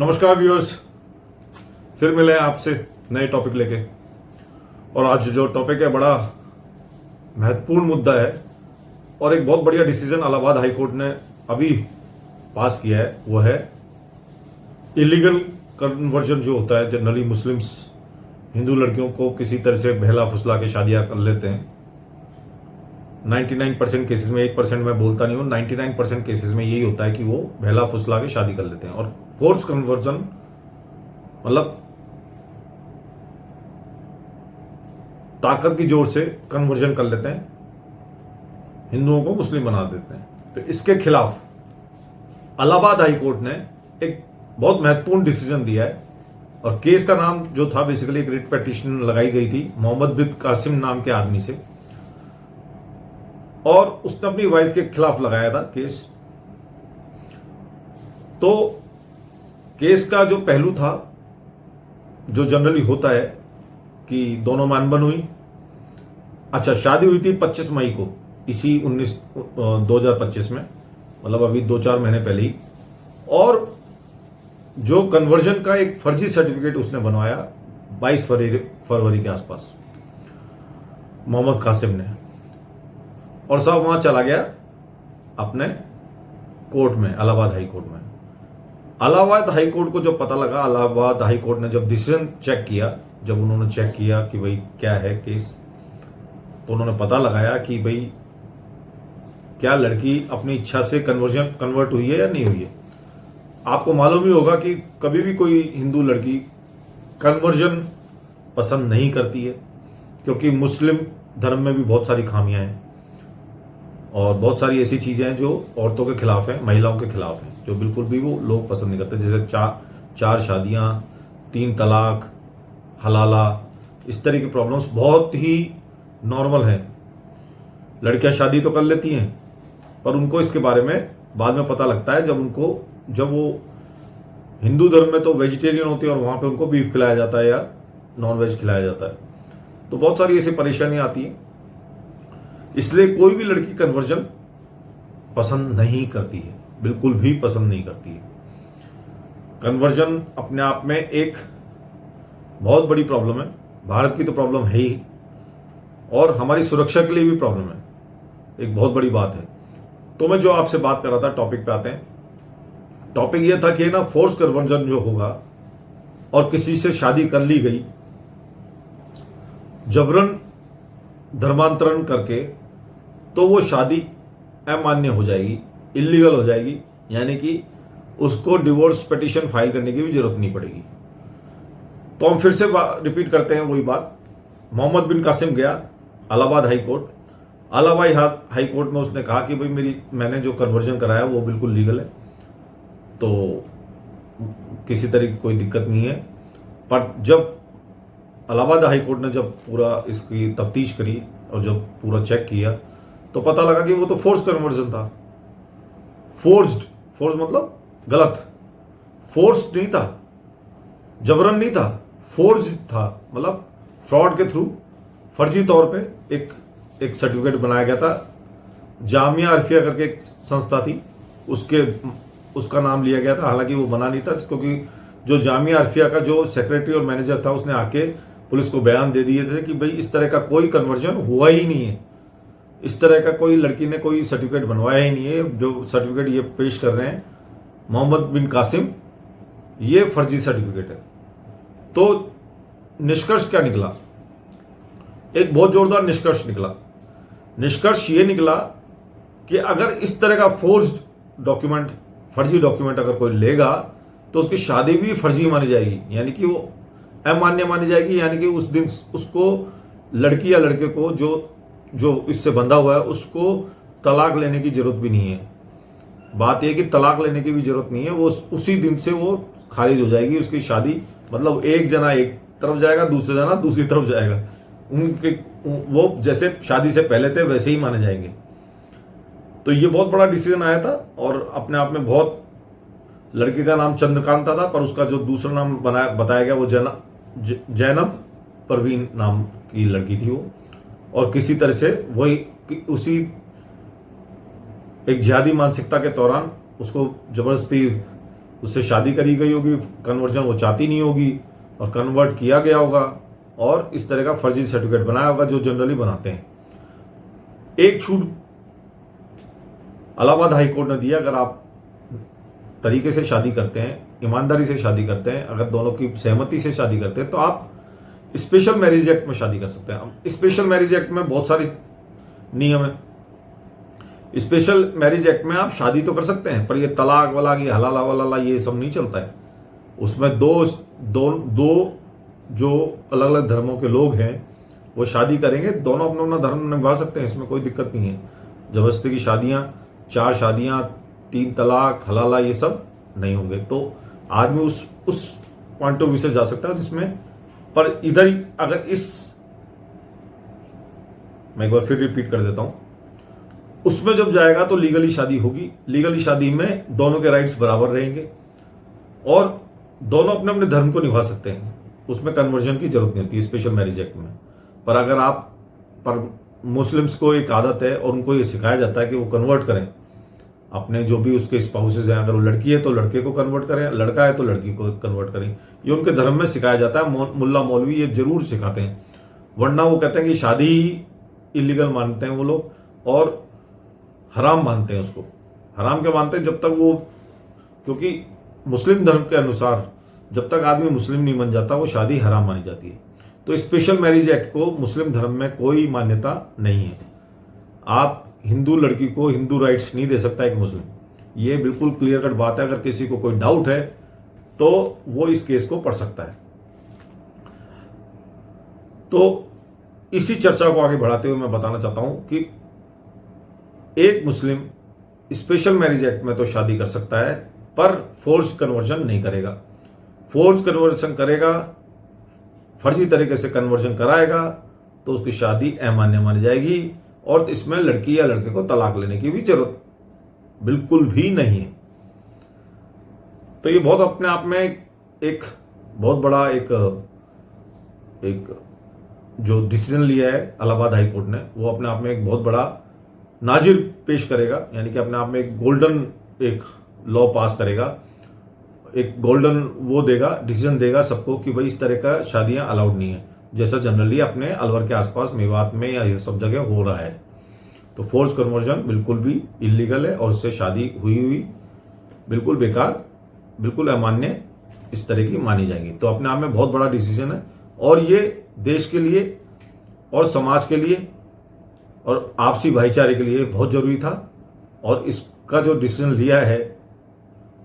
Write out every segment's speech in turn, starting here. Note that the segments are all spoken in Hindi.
नमस्कार व्यूअर्स, फिर मिले हैं आपसे नए टॉपिक लेके। और आज जो टॉपिक है बड़ा महत्वपूर्ण मुद्दा है और एक बहुत बढ़िया डिसीजन इलाहाबाद हाई कोर्ट ने अभी पास किया है। वो है इलीगल कन्वर्जन जो होता है। जनरली मुस्लिम्स हिंदू लड़कियों को किसी तरह से बहला फुसला के शादियां कर लेते हैं। 99% केसेस में, 1% मैं बोलता नहीं हूं, 99% केसेस में यही होता है कि वो बहला फुसला के शादी कर लेते हैं। और फोर्स कन्वर्जन मतलब ताकत की जोर से कन्वर्जन कर लेते हैं, हिंदुओं को मुस्लिम बना देते हैं। तो इसके खिलाफ इलाहाबाद हाई कोर्ट ने एक बहुत महत्वपूर्ण डिसीजन दिया है। और केस का नाम जो था, बेसिकली एक रिट पिटीशन लगाई गई थी मोहम्मद बिन कासिम नाम के आदमी से, और उसने अपनी वाइफ के खिलाफ लगाया था केस। तो केस का जो पहलू था, जो जनरली होता है कि दोनों में अनबन हुई। अच्छा, शादी हुई थी 25 मई को, इसी 2025 में, मतलब अभी 2-4 महीने पहले ही। और जो कन्वर्जन का एक फर्जी सर्टिफिकेट उसने बनवाया 22 फरवरी के आसपास, मोहम्मद कासिम ने, और सब वहां चला गया अपने कोर्ट में, इलाहाबाद हाई कोर्ट में। इलाहाबाद हाई कोर्ट को जब पता लगा, इलाहाबाद हाई कोर्ट ने जब डिसीजन चेक किया, जब उन्होंने चेक किया कि भाई क्या है केस, तो उन्होंने पता लगाया कि भाई क्या लड़की अपनी इच्छा से कन्वर्ट हुई है या नहीं हुई है। आपको मालूम ही होगा कि कभी भी कोई हिंदू लड़की कन्वर्जन पसंद नहीं करती है, क्योंकि मुस्लिम धर्म में भी बहुत सारी खामियां हैं और बहुत सारी ऐसी चीजें हैं जो औरतों के खिलाफ हैं, महिलाओं के खिलाफ हैं, जो बिल्कुल भी वो लोग पसंद नहीं करते। जैसे चार शादियां, 3 तलाक, हलाला, इस तरह की प्रॉब्लम्स बहुत ही नॉर्मल हैं। लड़कियां शादी तो कर लेती हैं, पर उनको इसके बारे में बाद में पता लगता है, जब वो हिंदू धर्म में तो वेजिटेरियन होती है और वहां पे उनको बीफ खिलाया जाता है या नॉन वेज खिलाया जाता है। तो बहुत सारी ऐसी परेशानियां आती हैं। इसलिए कोई भी लड़की कन्वर्जन पसंद नहीं करती है, बिल्कुल भी पसंद नहीं करती है। कन्वर्जन अपने आप में एक बहुत बड़ी प्रॉब्लम है, भारत की तो प्रॉब्लम है ही, और हमारी सुरक्षा के लिए भी प्रॉब्लम है, एक बहुत बड़ी बात है। तो मैं जो आपसे बात कर रहा था, टॉपिक पे आते हैं। टॉपिक यह था कि ना, फोर्स कन्वर्जन जो होगा और किसी से शादी कर ली गई जबरन धर्मांतरण करके, तो वो शादी अमान्य हो जाएगी, इलीगल हो जाएगी, यानी कि उसको डिवोर्स पिटीशन फाइल करने की भी जरूरत नहीं पड़ेगी। तो हम फिर से रिपीट करते हैं वही बात। मोहम्मद बिन कासिम गया Allahabad high court. Allahabad high court में उसने कहा कि भाई मैंने जो कन्वर्जन कराया वो बिल्कुल लीगल है, तो किसी तरह की कोई दिक्कत नहीं है। पर जब इलाहाबाद हाई कोर्ट ने जब पूरा इसकी तफ्तीश करी और जब पूरा चेक किया, तो पता लगा कि वो तो फोर्स कन्वर्जन था। फोर्स मतलब गलत, फोर्स नहीं था, जबरन नहीं था, फोर्स था। मतलब फ्रॉड के थ्रू फर्जी तौर पे एक सर्टिफिकेट बनाया गया था। जामिया अरफिया करके एक संस्था थी, उसका नाम लिया गया था। हालांकि वो बना नहीं था, क्योंकि जो जामिया अरफिया का जो सेक्रेटरी और मैनेजर था, उसने आके पुलिस को बयान दे दिए थे कि भाई इस तरह का कोई कन्वर्जन हुआ ही नहीं है, इस तरह का कोई लड़की ने कोई सर्टिफिकेट बनवाया ही नहीं है। जो सर्टिफिकेट ये पेश कर रहे हैं मोहम्मद बिन कासिम, ये फर्जी सर्टिफिकेट है। तो निष्कर्ष क्या निकला? एक बहुत जोरदार निष्कर्ष निकला। निष्कर्ष ये निकला कि अगर इस तरह का फोर्स्ड डॉक्यूमेंट, फर्जी डॉक्यूमेंट अगर कोई लेगा, तो उसकी शादी भी फर्जी मानी जाएगी, यानी कि वो अमान्य मानी जाएगी। यानी कि उस दिन उसको, लड़की या लड़के को जो इससे बंधा हुआ है, उसको तलाक लेने की जरूरत भी नहीं है। बात यह कि तलाक लेने की भी जरूरत नहीं है, वो उसी दिन से वो खारिज हो जाएगी उसकी शादी। मतलब एक जना एक तरफ जाएगा, दूसरा जना दूसरी तरफ जाएगा, उनके वो जैसे शादी से पहले थे वैसे ही माने जाएंगे। तो ये बहुत बड़ा डिसीजन आया था, और अपने आप में बहुत, लड़की का नाम चंद्रकांता था, पर उसका जो दूसरा नाम बताया गया वो जैनब परवीन नाम की लड़की थी वो। और किसी तरह से वही उसी एक जिहादी मानसिकता के दौरान उसको जबरदस्ती उससे शादी करी गई होगी, कन्वर्जन वो चाहती नहीं होगी और कन्वर्ट किया गया होगा और इस तरह का फर्जी सर्टिफिकेट बनाया होगा जो जनरली बनाते हैं। एक छूट इलाहाबाद हाई कोर्ट ने दिया, अगर आप तरीके से शादी करते हैं, ईमानदारी से शादी करते हैं, अगर दोनों की सहमति से शादी करते हैं तो आप स्पेशल मैरिज एक्ट में शादी कर सकते हैं। स्पेशल मैरिज एक्ट में बहुत सारे नियम है। स्पेशल मैरिज एक्ट में आप शादी तो कर सकते हैं, पर ये तलाक वलाक, ये हलाला वलाला, ये सब नहीं चलता है। उसमें दो जो अलग अलग धर्मों के लोग हैं वो शादी करेंगे, दोनों अपना अपना धर्म निभा सकते हैं, इसमें कोई दिक्कत नहीं है। जबरदस्ती की शादियां, 4 शादियां, 3 तलाक, हलाला, ये सब नहीं होंगे। तो आदमी उस पॉइंट ऑफ व्यू से जा सकता है जिसमें, पर इधर ही अगर मैं एक बार फिर रिपीट कर देता हूं, उसमें जब जाएगा तो लीगली शादी होगी। लीगली शादी में दोनों के राइट्स बराबर रहेंगे और दोनों अपने अपने धर्म को निभा सकते हैं, उसमें कन्वर्जन की जरूरत नहीं होती स्पेशल मैरिज एक्ट में। पर अगर मुस्लिम्स को एक आदत है और उनको ये सिखाया जाता है कि वो कन्वर्ट करें अपने जो भी उसके स्पाउसेस हैं, अगर वो लड़की है तो लड़के को कन्वर्ट करें, लड़का है तो लड़की को कन्वर्ट करें, ये उनके धर्म में सिखाया जाता है। मुल्ला मौलवी ये जरूर सिखाते हैं, वरना वो कहते हैं कि शादी ही इलीगल मानते हैं वो लोग और हराम मानते हैं उसको। हराम क्या मानते हैं? जब तक वो, क्योंकि मुस्लिम धर्म के अनुसार जब तक आदमी मुस्लिम नहीं बन जाता वो शादी हराम मानी जाती है। तो स्पेशल मैरिज एक्ट को मुस्लिम धर्म में कोई मान्यता नहीं है। आप हिंदू लड़की को हिंदू राइट्स नहीं दे सकता एक मुस्लिम, ये बिल्कुल क्लियर कट बात है। अगर किसी को कोई डाउट है तो वो इस केस को पढ़ सकता है। तो इसी चर्चा को आगे बढ़ाते हुए मैं बताना चाहता हूं कि एक मुस्लिम स्पेशल मैरिज एक्ट में तो शादी कर सकता है पर फोर्स कन्वर्जन नहीं करेगा। फोर्स कन्वर्जन करेगा, फर्जी तरीके से कन्वर्जन कराएगा तो उसकी शादी अमान्य मानी जाएगी और इसमें लड़की या लड़के को तलाक लेने की भी जरूरत बिल्कुल भी नहीं है। तो ये बहुत अपने आप में एक बहुत बड़ा एक जो डिसीजन लिया है इलाहाबाद हाई कोर्ट ने, वो अपने आप में एक बहुत बड़ा नाजिर पेश करेगा, यानी कि अपने आप में एक गोल्डन एक लॉ पास करेगा, एक गोल्डन वो देगा, डिसीजन देगा सबको कि भाई इस तरह का शादियां अलाउड नहीं है, जैसा जनरली अपने अलवर के आसपास मेवात में या ये सब जगह हो रहा है। तो फोर्स कन्वर्जन बिल्कुल भी इलीगल है और उससे शादी हुई बिल्कुल बेकार, बिल्कुल अमान्य इस तरह की मानी जाएगी। तो अपने आप में बहुत बड़ा डिसीजन है और ये देश के लिए और समाज के लिए और आपसी भाईचारे के लिए बहुत जरूरी था। और इसका जो डिसीजन लिया है,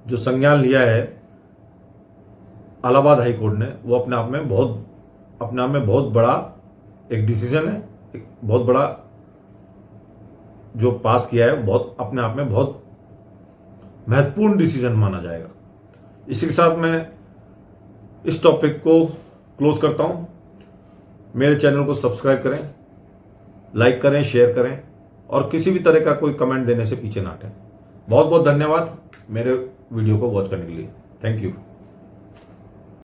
जो संज्ञान लिया है इलाहाबाद हाई कोर्ट ने, वो अपने आप में बहुत बड़ा एक डिसीजन है, एक बहुत बड़ा जो पास किया है, बहुत अपने आप में बहुत महत्वपूर्ण डिसीजन माना जाएगा। इसी के साथ मैं इस टॉपिक को क्लोज करता हूं। मेरे चैनल को सब्सक्राइब करें, लाइक करें, शेयर करें और किसी भी तरह का कोई कमेंट देने से पीछे ना हटें। बहुत बहुत धन्यवाद मेरे वीडियो को वॉच करने के लिए। Thank you.